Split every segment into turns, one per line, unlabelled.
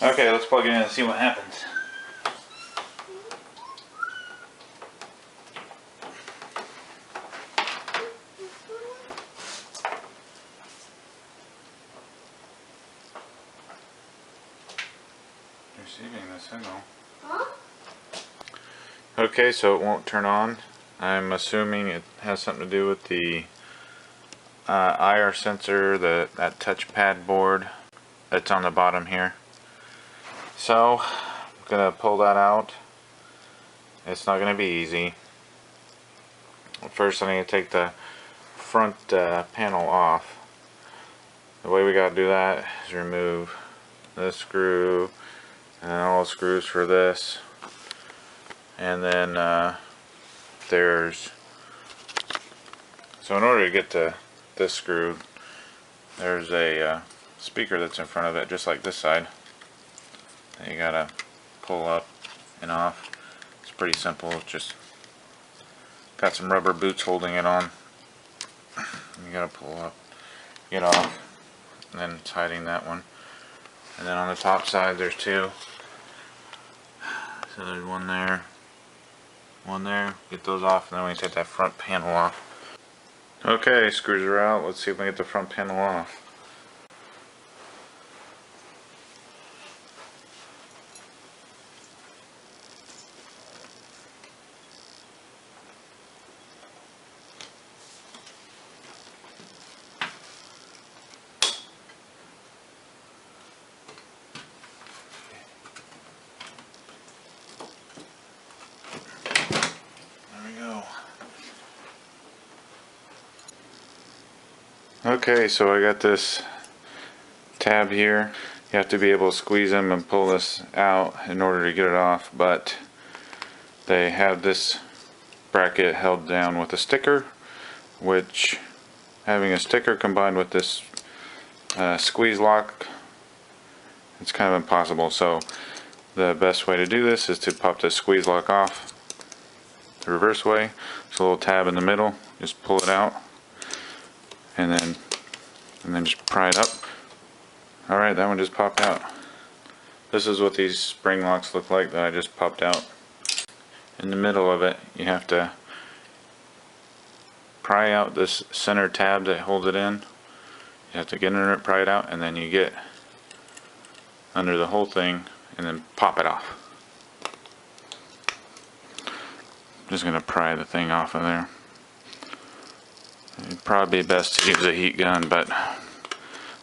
Okay, let's plug it in and see what happens. Receiving the signal. Huh? Okay, so it won't turn on. I'm assuming it has something to do with the IR sensor, that touchpad board that's on the bottom here. So I'm gonna pull that out. It's not gonna be easy. First, I need to take the front panel off. The way we gotta do that is remove this screw and all the screws for this, and then so in order to get to this screw, there's a speaker that's in front of it, just like this side, that you gotta pull up and off. It's pretty simple. It's just got some rubber boots holding it on. You gotta pull up, get off, and then it's hiding that one. And then on the top side there's two. So there's one there, get those off, and then we take that front panel off. Okay, screws are out. Let's see if we can get the front panel off. Okay, so I got this tab here. You have to be able to squeeze them and pull this out in order to get it off, but they have this bracket held down with a sticker, which, having a sticker combined with this squeeze lock, it's kind of impossible. So the best way to do this is to pop the squeeze lock off the reverse way. There's a little tab in the middle, just pull it out, and then just pry it up. Alright, that one just popped out. This is what these spring locks look like that I just popped out. In the middle of it, you have to pry out this center tab that holds it in. You have to get under it, pry it out, and then you get under the whole thing and then pop it off. I'm just going to pry the thing off of there. It'd probably be best to use a heat gun, but I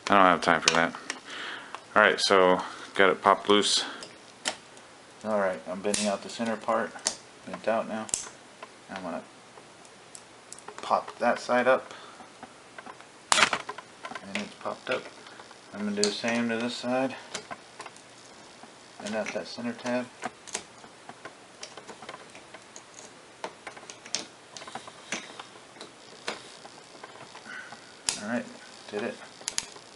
don't have time for that. Alright, so got it popped loose. Alright, I'm bending out the center part. Bent out now. I'm going to pop that side up. And it's popped up. I'm going to do the same to this side. Bend out that center tab. Alright, did it.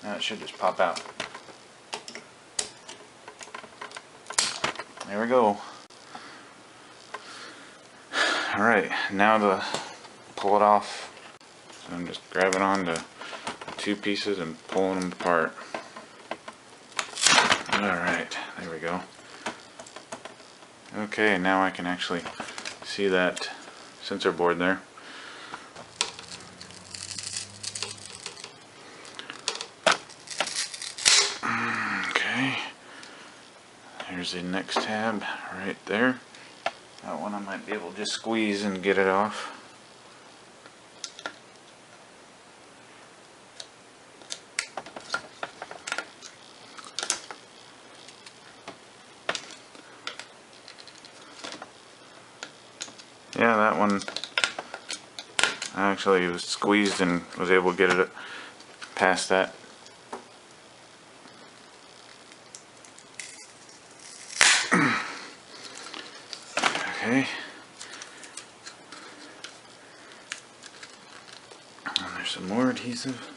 Now it should just pop out. There we go. Alright, now to pull it off. So I'm just grabbing onto the two pieces and pulling them apart. Alright, there we go. Okay, now I can actually see that sensor board there. Here's the next tab right there. That one I might be able to just squeeze and get it off. Yeah, that one I actually was squeezed and was able to get it past that. Okay. And there's some more adhesive.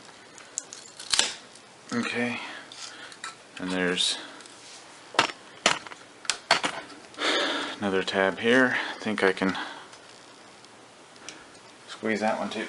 Okay. And there's another tab here. I think I can squeeze that one too.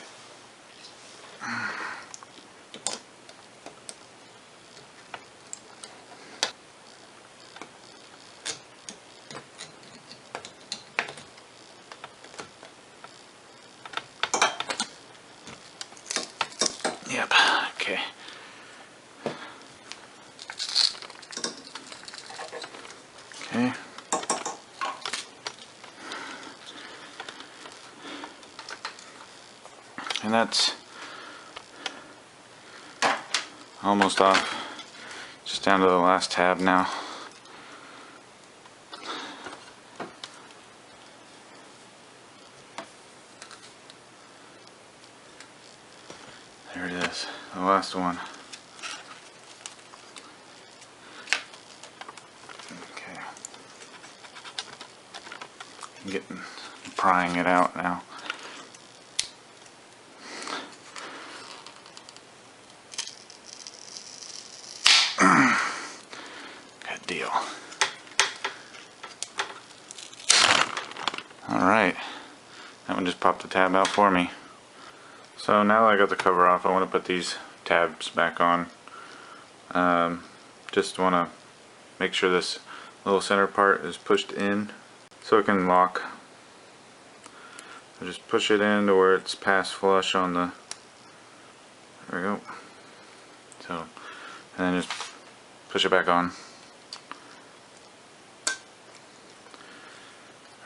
And that's almost off. Just down to the last tab now. There it is, the last one. Okay. I'm prying it out now. Good deal. Alright, that one just popped the tab out for me. So now that I got the cover off, I want to put these tabs back on. Just want to make sure this little center part is pushed in so it can lock. So just push it in to where it's past flush on the, there we go. So, and then just push it back on.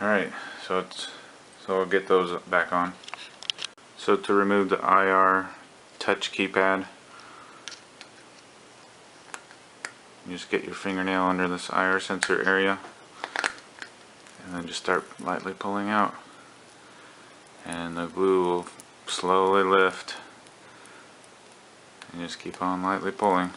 Alright, so I'll get those back on. So to remove the IR touch keypad, you just get your fingernail under this IR sensor area and then just start lightly pulling out, and the glue will slowly lift, and just keep on lightly pulling.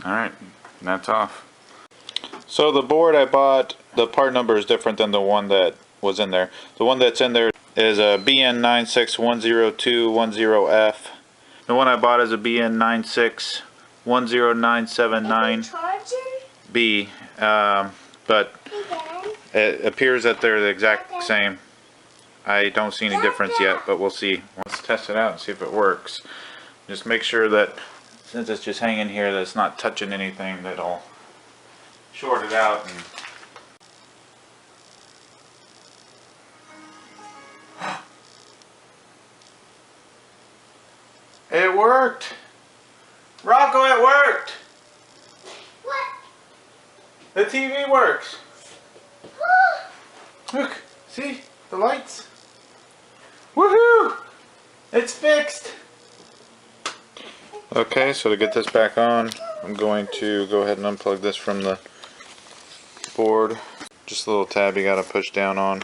Alright, and that's off. So the board I bought, the part number is different than the one that was in there. The one that's in there is a BN9610210F. The one I bought is a BN9610979B. But it appears that they're the exact same. I don't see any difference yet, but we'll see. Let's test it out and see if it works. Just make sure that since it's just hanging here, that it's not touching anything that'll short it out. And it worked! Rocco, it worked!
What?
The TV works! Look, see? The lights? Woohoo! It's fixed! Okay, so to get this back on, I'm going to go ahead and unplug this from the board. Just a little tab you gotta push down on.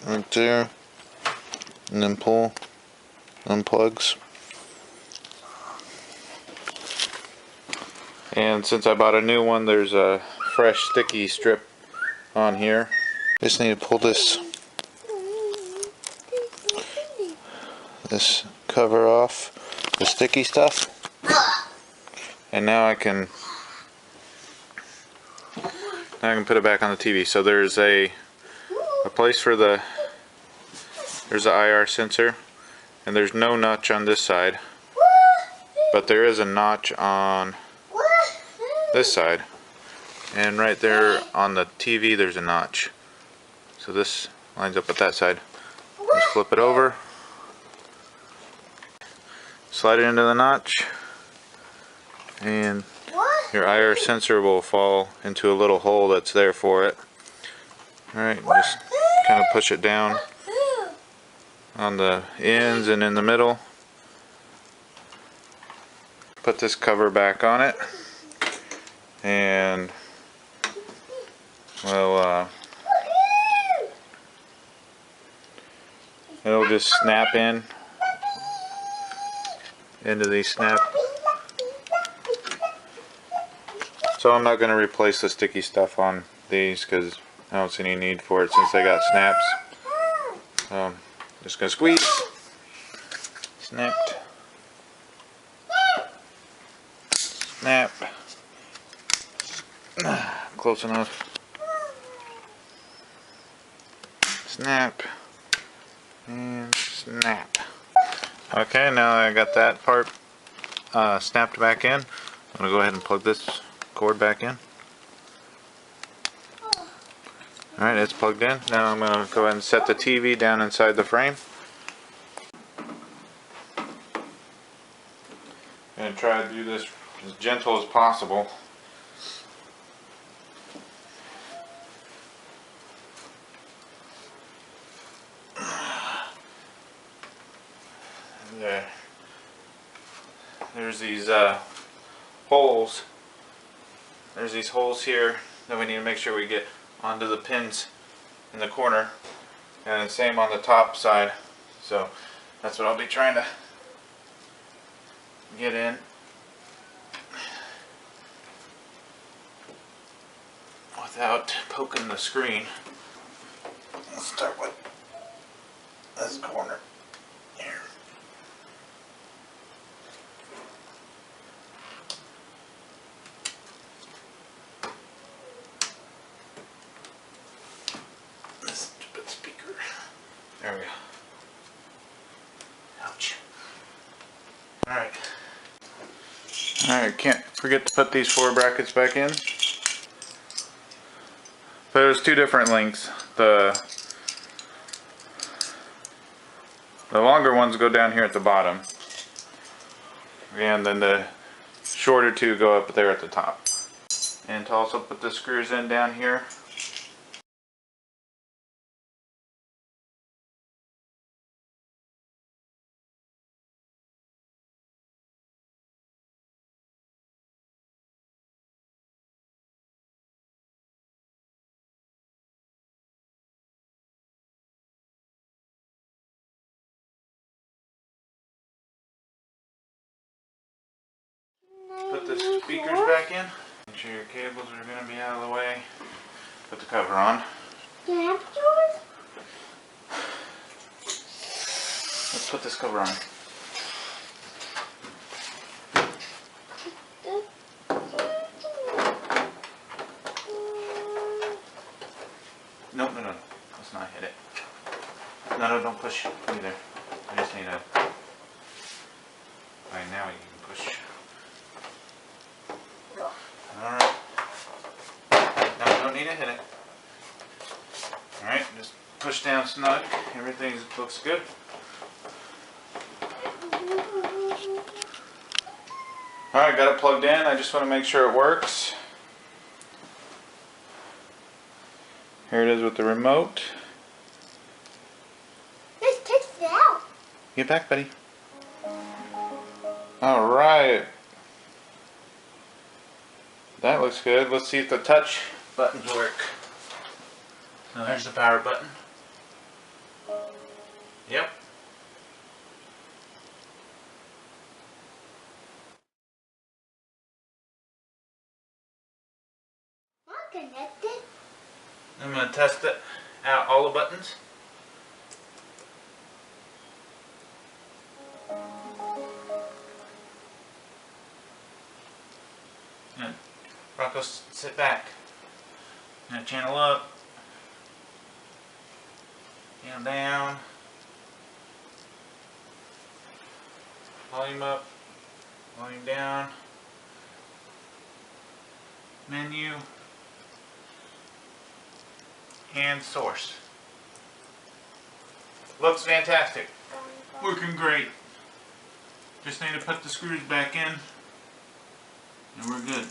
Right there. And then pull. Unplugs. And since I bought a new one, there's a fresh sticky strip on here. Just need to pull this cover off the sticky stuff, and now I can put it back on the TV. So there's a place for there's the IR sensor, and there's no notch on this side, but there is a notch on this side, and right there on the TV there's a notch. So this lines up with that side. Just flip it over, slide it into the notch, and your IR sensor will fall into a little hole that's there for it. Alright, just kind of push it down on the ends and in the middle. Put this cover back on it, and well, it'll just snap into these snap. So I'm not going to replace the sticky stuff on these because I don't see any need for it since they got snaps. So just going to squeeze. Snapped. Snap. Close enough. Snap. And snap. Okay, now I got that part snapped back in. I'm going to go ahead and plug this cord back in. Alright, it's plugged in. Now I'm going to go ahead and set the TV down inside the frame. I'm going to try to do this as gentle as possible. There's these holes. There's these holes here that we need to make sure we get onto the pins in the corner, and the same on the top side. So that's what I'll be trying to get in without poking the screen. Let's start with this corner here. This stupid speaker. There we go. Ouch. Alright. Alright, can't forget to put these 4 brackets back in. But there's 2 different lengths. The longer ones go down here at the bottom, and then the shorter 2 go up there at the top. And to also put the screws in down here, put the speakers back in. Make sure your cables are going to be out of the way. Put the cover on.
Do you have yours?
Let's put this cover on. No, no, no. Let's not hit it. No, no, don't push either. I just need a... Right now you can push. Alright. No, you don't need to hit it. Alright, just push down snug. Everything looks good. Alright, got it plugged in. I just want to make sure it works. Here it is with the remote.
Let's test it out.
Get back, buddy. Alright. That looks good. Let's see if the touch buttons work. So there's the power button. Yep.
Not connected.
I'm going to test it out, all the buttons. And Rocco, sit back. Now channel up. Channel down. Volume up. Volume down. Menu. And source. Looks fantastic. Working great. Just need to put the screws back in and we're good.